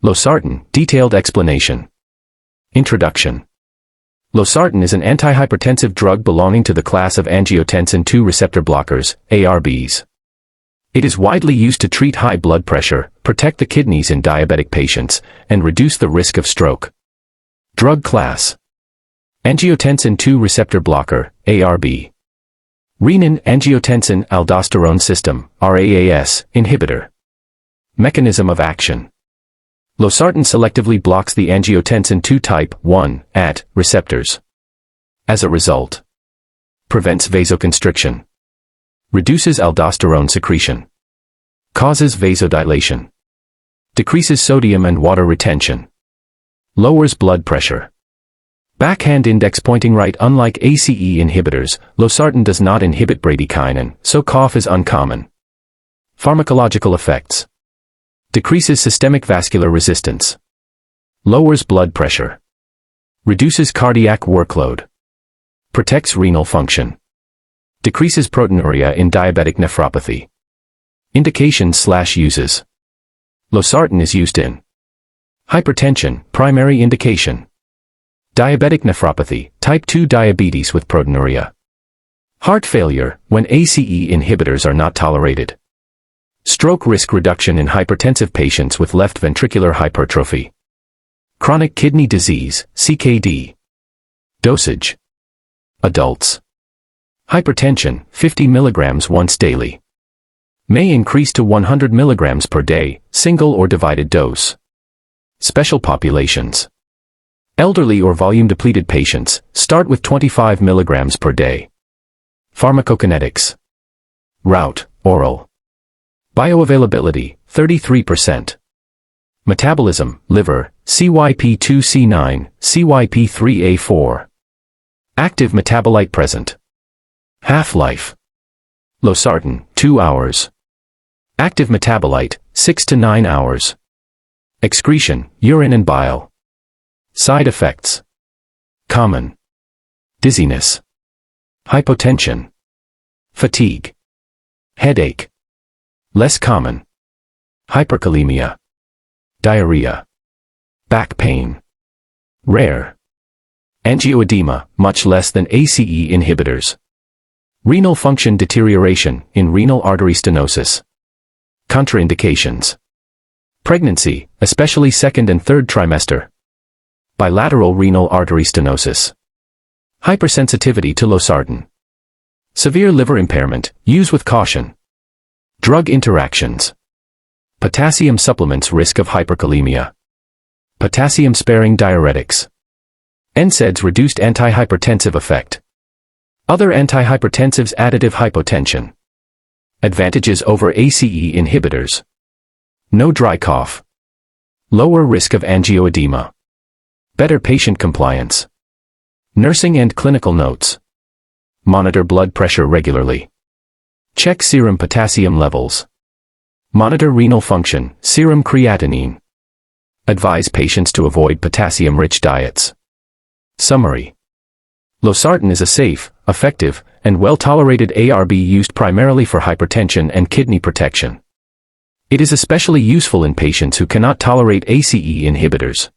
Losartan, detailed explanation. Introduction. Losartan is an antihypertensive drug belonging to the class of Angiotensin II Receptor Blockers, ARBs. It is widely used to treat high blood pressure, protect the kidneys in diabetic patients, and reduce the risk of stroke. Drug class. Angiotensin II Receptor Blocker, ARB. Renin-angiotensin-aldosterone system, RAAS, inhibitor. Mechanism of action. Losartan selectively blocks the angiotensin II type 1 (AT) receptors. As a result, prevents vasoconstriction, reduces aldosterone secretion, causes vasodilation, decreases sodium and water retention, lowers blood pressure. Backhand index pointing right. Unlike ACE inhibitors, Losartan does not inhibit bradykinin, so cough is uncommon. Pharmacological effects. Decreases systemic vascular resistance. Lowers blood pressure. Reduces cardiac workload. Protects renal function. Decreases proteinuria in diabetic nephropathy. Indications/uses. Losartan is used in hypertension, primary indication. Diabetic nephropathy, type 2 diabetes with proteinuria. Heart failure, when ACE inhibitors are not tolerated. Stroke risk reduction in hypertensive patients with left ventricular hypertrophy. Chronic kidney disease, CKD. Dosage. Adults. Hypertension, 50 mg once daily. May increase to 100 mg per day, single or divided dose. Special populations. Elderly or volume-depleted patients, start with 25 mg per day. Pharmacokinetics. Route, oral. Bioavailability, 33%. Metabolism, liver, CYP2C9, CYP3A4. Active metabolite present. Half-life. Losartan, 2 hours. Active metabolite, 6 to 9 hours. Excretion, urine and bile. Side effects. Common. Dizziness. Hypotension. Fatigue. Headache. Less common. Hyperkalemia. Diarrhea. Back pain. Rare. Angioedema, much less than ACE inhibitors. Renal function deterioration in renal artery stenosis. Contraindications. Pregnancy, especially second and third trimester. Bilateral renal artery stenosis. Hypersensitivity to Losartan. Severe liver impairment, use with caution. Drug interactions. Potassium supplements risk of hyperkalemia. Potassium-sparing diuretics. NSAIDs reduced antihypertensive effect. Other antihypertensives additive hypotension. Advantages over ACE inhibitors. No dry cough. Lower risk of angioedema. Better patient compliance. Nursing and clinical notes. Monitor blood pressure regularly. Check serum potassium levels. Monitor renal function, serum creatinine. Advise patients to avoid potassium-rich diets. Summary. Losartan is a safe, effective, and well-tolerated ARB used primarily for hypertension and kidney protection. It is especially useful in patients who cannot tolerate ACE inhibitors.